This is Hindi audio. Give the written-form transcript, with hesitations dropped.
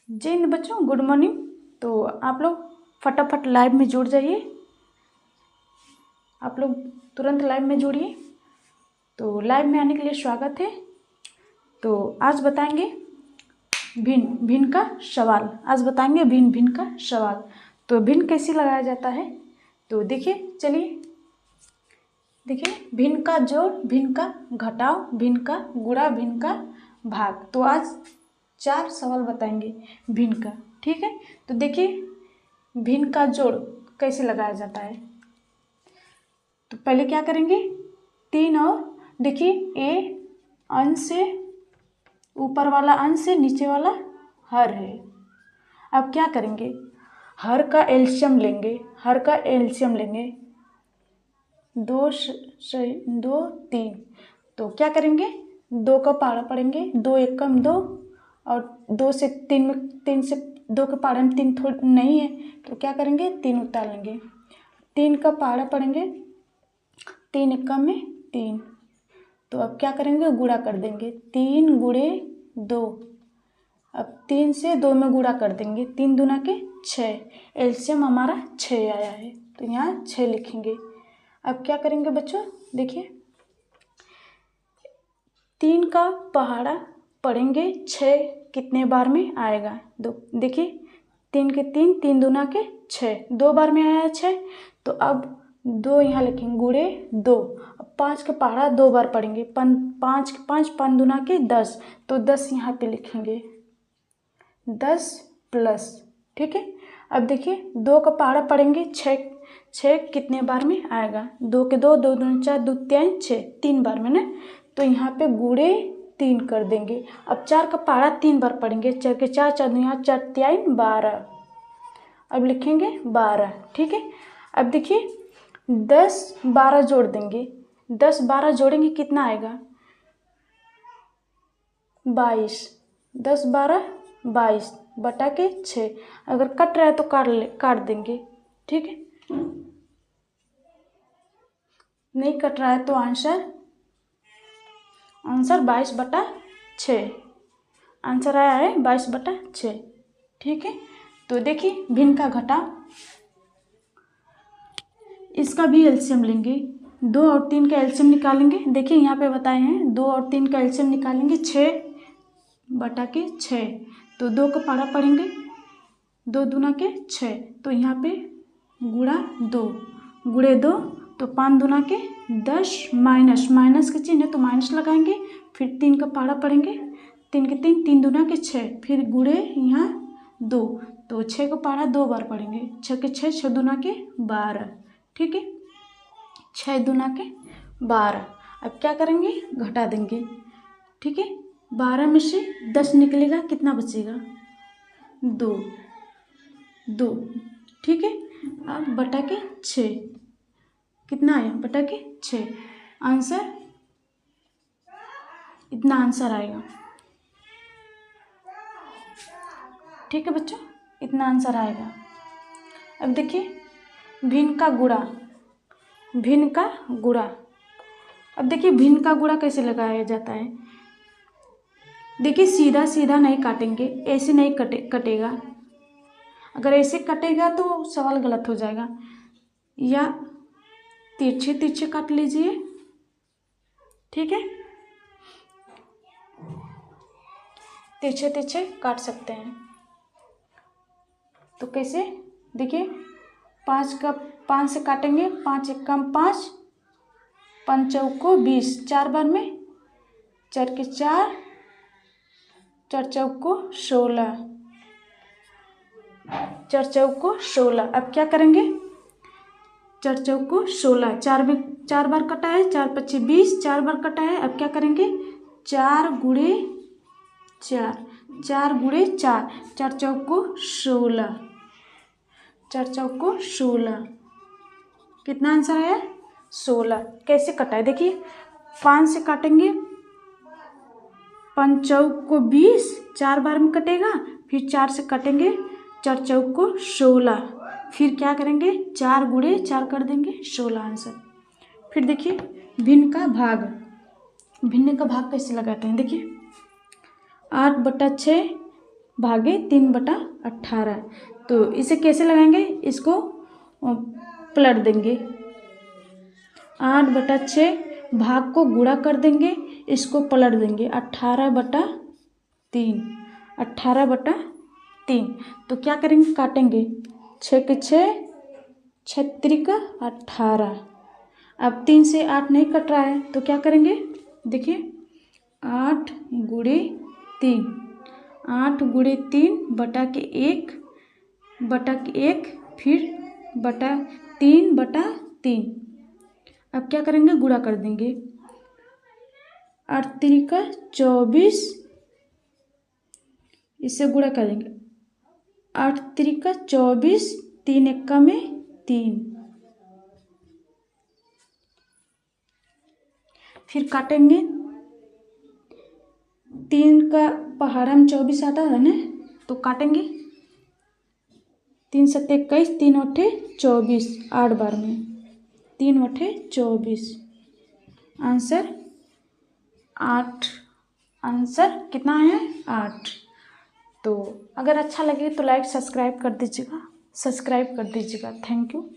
जय हिंद बच्चों, गुड मॉर्निंग। तो आप लोग फटाफट लाइव में जुड़ जाइए, आप लोग तुरंत लाइव में जुड़िए। तो लाइव में आने के लिए स्वागत है। तो आज बताएंगे भिन्न भिन्न का सवाल, आज बताएंगे भिन्न भिन्न का सवाल। तो भिन्न कैसे लगाया जाता है, तो देखिए, चलिए देखिए, भिन्न का जोड़, भिन्न का घटाव, भिन्न का गुणा, भिन्न का भाग। तो आज 4 सवाल बताएंगे भिन्न का, ठीक है। तो देखिए, भिन्न का जोड़ कैसे लगाया जाता है। तो पहले क्या करेंगे, 3 और देखिए ए अंश से, ऊपर वाला अंश से नीचे वाला हर है। अब क्या करेंगे, हर का एलसीएम लेंगे, हर का एलसीएम लेंगे, 2 2 3। तो क्या करेंगे, 2 का पहाड़ा पढ़ेंगे, 2 एकम 2 और 2 से 3 में, 3 से 2 के पहाड़े में 3 थोड़ी नहीं है, तो क्या करेंगे 3 उतार लेंगे। 3 का पहाड़ा पढ़ेंगे, 3 एकम में 3। तो अब क्या करेंगे, गुणा कर देंगे, 3 गुणे 2। अब 3 से 2 में गुणा कर देंगे, 3 दूना के 6। एलसीएम हमारा 6 आया है, तो यहाँ 6 लिखेंगे। अब क्या करेंगे बच्चों, देखिए 3 का पहाड़ा पढ़ेंगे, 6 कितने बार में आएगा, दो। देखिए 3 के 3, 3 दूना के 6, 2 बार में आया 6। तो अब 2 यहाँ लिखेंगे, गुणे 2। अब 5 का पहाड़ा 2 बार पढ़ेंगे, 5 के 5, 5 दूना के 10। तो 10 यहाँ पे लिखेंगे, 10 प्लस, ठीक है। अब देखिए 2 का पहाड़ा पढ़ेंगे, 6 कितने बार में आएगा, 2 के 2, 2 दूनी 4, 2 3 6, 3 बार में ना। तो यहाँ पे गुणे 3 कर देंगे। अब 4 का पहाड़ा 3 बार पढ़ेंगे, 4 के 4, 4 दूनी 4, 4 3 12। अब लिखेंगे 12, ठीक है। अब देखिए 10 12 जोड़ देंगे, 10 12 जोड़ेंगे कितना आएगा, 22। 10 12 22 बटा के 6। अगर कट रहा है तो काट देंगे, ठीक है। नहीं कट रहा है तो आंसर 22 बटा 6 आंसर आया है, 22 बटा 6, ठीक है। तो देखिए भिन्न का घटाव, इसका भी एलसीएम लेंगे, 2 और 3 का एलसीएम निकालेंगे। देखिए यहाँ पे बताए हैं 2 और 3 का एलसीएम निकालेंगे, 6 बटा के 6। तो 2 का पहाड़ा पढ़ेंगे, 2 दूना के 6। तो यहाँ पे गुणा 2, गुणे 2, तो 5 दूना के 10, माइनस के चिन्ह है तो माइनस लगाएंगे। फिर 3 का पहाड़ा पढ़ेंगे, 3 के 3, 3 दूना के 6। फिर गुणे यहाँ 2, तो 6 का पहाड़ा 2 बार पढ़ेंगे, 6 के 6, 6 दूना के 12, ठीक है। 6 दूना के 12। अब क्या करेंगे, घटा देंगे, ठीक है। 12 में से 10 निकलेगा, कितना बचेगा, 2 2, ठीक है। अब बटा के 6 कितना आया, बटा के 6। आंसर इतना आंसर आएगा, ठीक है बच्चों, इतना आंसर आएगा। अब देखिए भिन्न का गुणा, भिन्न का गुणा। अब देखिए भिन्न का गुणा कैसे लगाया जाता है। देखिए सीधा सीधा नहीं काटेंगे, ऐसे नहीं कटेगा। अगर ऐसे कटेगा तो सवाल गलत हो जाएगा, या तिरछे तिरछे काट लीजिए, ठीक है। तिरछे तिरछे काट सकते हैं। तो कैसे, देखिए 5 से काटेंगे, 5 एकम 5, 5 चौको 20, 4 बार में, 4 के 4, 4 चौको 16, 4 चौको 16। अब क्या करेंगे, 4 चौको 16, 4 बार कटा है, 4 पच्चीस 20, 4 बार कटा है। अब क्या करेंगे, 4 गुणे 4, 4 गुणे 4, 4 चौको 16, 4 चौको 16, कितना आंसर आया, 16। कैसे कटा है, देखिए 5 से काटेंगे, 5 चौको 20, 4 बार में कटेगा। फिर 4 से काटेंगे, 4 चौको 16। फिर क्या करेंगे, 4 गुणे 4 कर देंगे, 16 आंसर। फिर देखिए भिन्न का भाग, भिन्न का भाग कैसे लगाते हैं, देखिए 8 बटा 6 भागे 3/18। तो इसे कैसे लगाएंगे, इसको पलट देंगे। 8/6 भाग को गुणा कर देंगे, इसको पलट देंगे। 18/3, 18/3। तो क्या करेंगे, काटेंगे। 6 के 6, 6 × 18। अब 3 से 8 नहीं कट रहा है तो क्या करेंगे, देखिए 8 × 3, 8 × 3 बटा के 1 फिर बटा 3/3। अब क्या करेंगे, गुणा कर देंगे। 8 × 24, इससे गुणा करेंगे। 8 × 24, 3 × 3। फिर काटेंगे। 3 का पहाड़ा में 24 आता है ना, तो काटेंगे। 3 × 7 = 21, 3 × 8 = 24, 8 बार में 3 × 8 = 24। आंसर 8। आंसर कितना है, 8। तो अगर अच्छा लगे तो लाइक सब्सक्राइब कर दीजिएगा, थैंक यू।